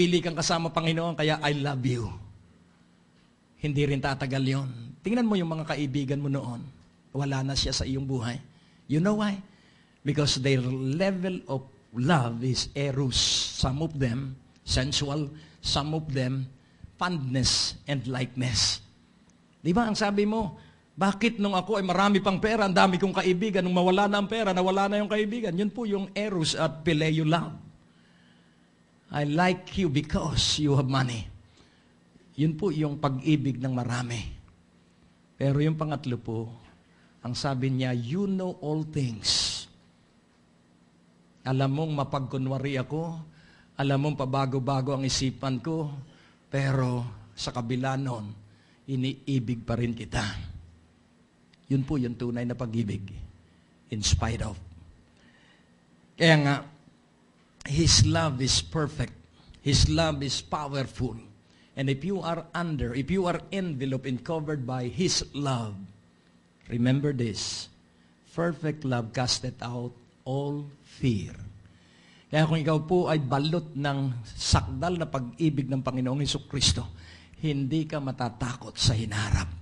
pili kang kasama Panginoon, kaya I love you. Hindi rin tatagal yon. Tingnan mo yung mga kaibigan mo noon. Wala na siya sa iyong buhay. You know why? Because their level of love is eros. Some of them, sensual. Some of them, fondness and likeness. Di ba ang sabi mo, bakit nung ako ay marami pang pera, ang dami kong kaibigan, nung mawala na ang pera, nawala na yung kaibigan. Yun po yung eros at phileo love. I like you because you have money. Yun po yung pag-ibig ng marami. Pero yung pangatlo po, ang sabi niya, you know all things. Alam mong mapagkunwari ako, alam mong pabago-bago ang isipan ko, pero sa kabila nun, iniibig pa rin kita. Yun po yung tunay na pag-ibig, in spite of. Kaya nga, His love is perfect. His love is powerful. And if you are enveloped and covered by His love, remember this, perfect love casteth out all fear. Kaya kung ikaw po ay balot ng sakdal na pag-ibig ng Panginoong Hesukristo, hindi ka matatakot sa hinarap.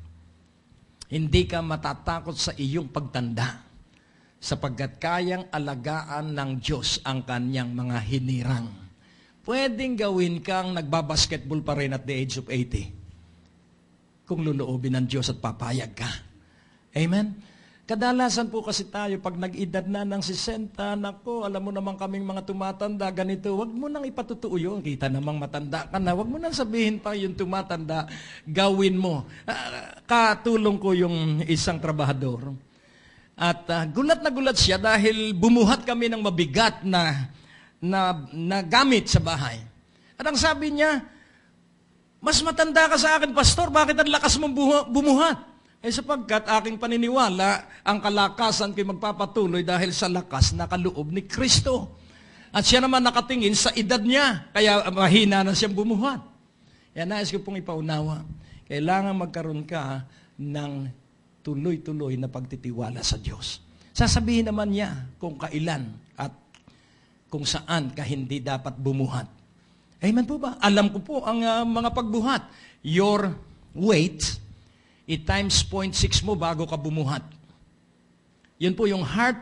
Hindi ka matatakot sa iyong pagtanda, sapagkat kayang alagaan ng Diyos ang kanyang mga hinirang. Pwedeng gawin kang nagbabasketball pa rin at the age of 80, kung luluobin ng Diyos at papayag ka. Amen? Kadalasan po kasi tayo, pag nag-edad na ng 60, nako, alam mo naman kaming mga tumatanda, ganito, wag mo nang ipatutuo yun. Kita namang matanda ka na, wag mo nang sabihin pa yung tumatanda, gawin mo. Katulong ko yung isang trabahador. At gulat na gulat siya dahil bumuhat kami ng mabigat na gamit sa bahay. At ang sabi niya, mas matanda ka sa akin, Pastor, bakit ang lakas mong bumuhat? Sapagkat aking paniniwala, ang kalakasan ko'y magpapatuloy dahil sa lakas na kaloob ni Kristo. At siya naman nakatingin sa edad niya, kaya mahina na siyang bumuhat. Kaya nais ko pong ipaunawa, kailangan magkaroon ka ng tuloy-tuloy na pagtitiwala sa Diyos. Sasabihin naman niya kung kailan at kung saan ka hindi dapat bumuhat. Amen po ba? Alam ko po ang mga pagbuhat. Your weight, i-times 0.6 mo bago ka bumuhat. Yun po yung heart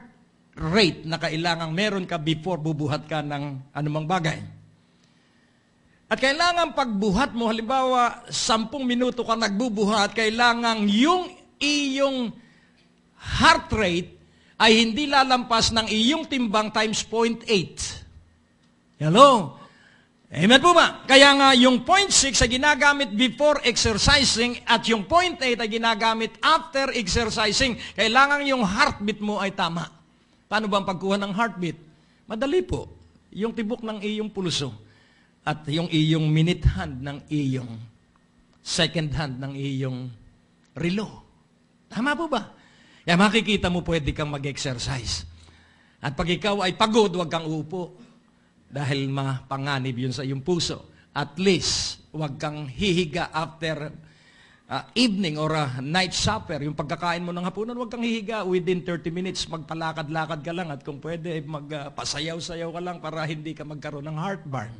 rate na kailangang meron ka before bubuhat ka ng anumang bagay. At kailangan pagbuhat mo, halimbawa, 10 minuto ka nagbubuhat, kailangan yung iyong heart rate ay hindi lalampas ng iyong timbang times 0.8. Hello? Amen po ba? Kaya nga yung 0.6 ay ginagamit before exercising at yung 0.8 ay ginagamit after exercising. Kailangan yung heartbeat mo ay tama. Paano ba ang pagkuha ng heartbeat? Madali po. Yung tibok ng iyong pulso at yung iyong minute hand ng iyong second hand ng iyong relo. Tama po ba? Kaya makikita mo pwede kang mag-exercise. At pag ikaw ay pagod, huwag kang uupo. Dahil mapanganib yun sa iyong puso. At least, huwag kang hihiga after evening or night supper. Yung pagkakain mo ng hapunan, huwag kang hihiga. Within 30 minutes, magpalakad-lakad ka lang. At kung pwede, magpasayaw-sayaw ka lang para hindi ka magkaroon ng heartburn.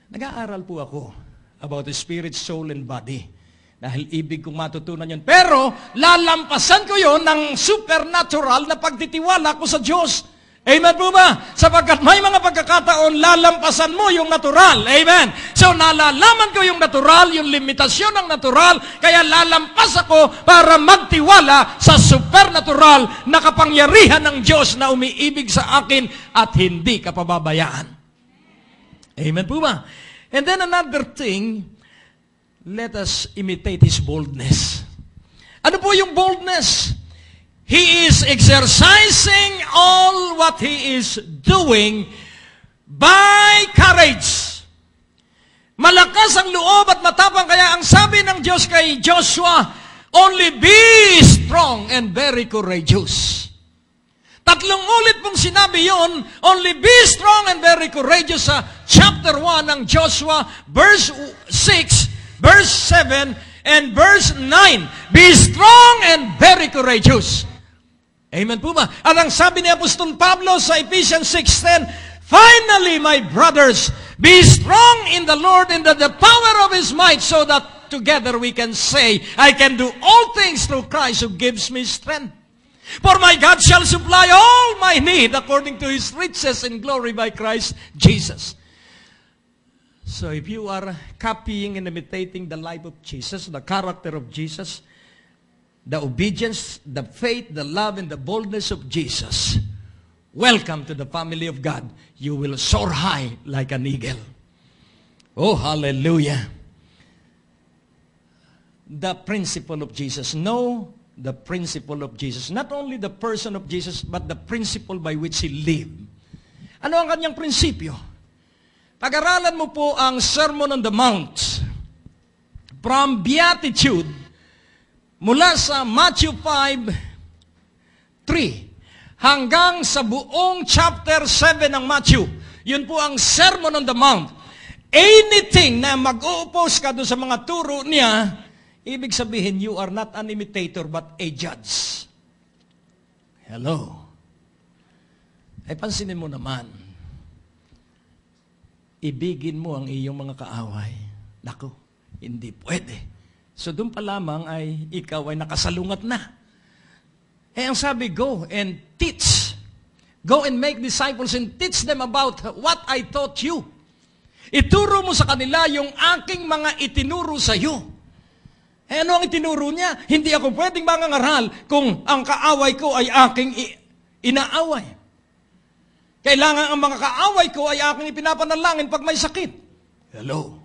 Nag-aaral po ako about the spirit, soul, and body. Dahil ibig kong matutunan yun. Pero, lalampasan ko yun ng supernatural na pagtitiwala ko sa Diyos. Amen po ba? Sapagkat may mga pagkakataon, lalampasan mo yung natural. Amen. So, nalalaman ko yung natural, yung limitasyon ng natural, kaya lalampas ako para magtiwala sa supernatural na kapangyarihan ng Diyos na umiibig sa akin at hindi ka pababayaan. Amen po ba? And then another thing, let us imitate His boldness. Ano po yung boldness? He is exercising all what He is doing by courage. Malakas ang loob at matapang, kaya ang sabi ng Diyos kay Joshua, only be strong and very courageous. 3 ulit pong sinabi yon, only be strong and very courageous sa chapter 1 ng Joshua, verse 6, verse 7, and verse 9. Be strong and very courageous. Amen po ba? At ang sabi ni Apostol Pablo sa Ephesians 6:10, finally, my brothers, Be strong in the Lord and the power of His might, so that together we can say, I can do all things through Christ who gives me strength. For my God shall supply all my need according to His riches in glory by Christ Jesus. So if you are copying and imitating the life of Jesus, the character of Jesus, the obedience, the faith, the love, and the boldness of Jesus, welcome to the family of God. You will soar high like an eagle. Oh, hallelujah. The principle of Jesus. Know the principle of Jesus. Not only the person of Jesus, but the principle by which He lived. Ano ang kanyang prinsipyo? Pag-aralan mo po ang Sermon on the Mount from Beatitude mula sa Matthew 5:3 hanggang sa buong chapter 7 ng Matthew. Yun po ang Sermon on the Mount. Anything na mag-uupos ka doon sa mga turo niya, ibig sabihin, you are not an imitator but a judge. Hello. Ay pansinin mo naman, ibigin mo ang iyong mga kaaway. Naku, hindi pwede. So doon pa lamang ay ikaw ay nakasalungat na. Eh ang sabi, go and teach. Go and make disciples and teach them about what I taught you. Ituro mo sa kanila yung aking mga itinuro sa iyo. Eh ano ang itinuro niya? Hindi ako pwedeng mangangaral kung ang kaaway ko ay aking inaaway. Kailangan ang mga kaaway ko ay aking ipinapanalangin pag may sakit. Hello.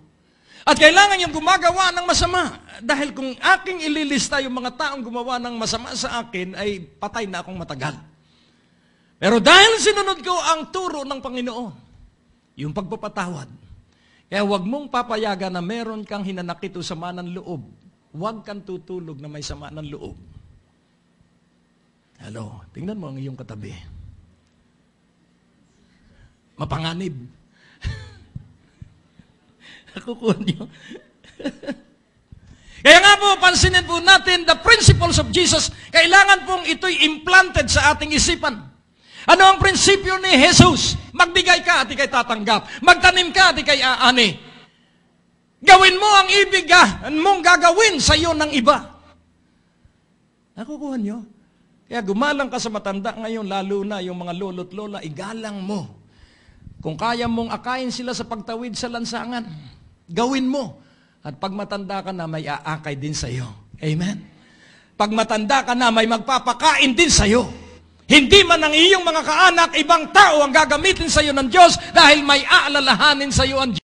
At kailangan yung gumagawa ng masama. Dahil kung aking ililista yung mga taong gumawa ng masama sa akin, ay patay na akong matagal. Pero dahil sinunod ko ang turo ng Panginoon, yung pagpapatawad, kaya huwag mong papayagan na meron kang hinanakit o sama ng loob. Huwag kang tutulog na may sama ng loob. Hello. Tingnan mo ang iyong katabi. Mapanganib. Nakukuha niyo. Kaya nga po, pansinin po natin the principles of Jesus. Kailangan pong ito'y implanted sa ating isipan. Ano ang prinsipyo ni Jesus? Magbigay ka at ikay tatanggap. Magtanim ka at ikay aani. Gawin mo ang ibig mong gagawin sa iyo ng iba. Nakukuha niyo? Kaya gumalang ka sa matanda ngayon, lalo na yung mga lolo't lola, igalang mo. Kung kaya mong akayin sila sa pagtawid sa lansangan, gawin mo. At pag matanda ka na, may aakay din sa iyo. Amen? Pag matanda ka na, may magpapakain din sa iyo. Hindi man ang iyong mga kaanak, ibang tao ang gagamitin sa iyo ng Diyos dahil may aalalahanin sa iyo ang Diyos.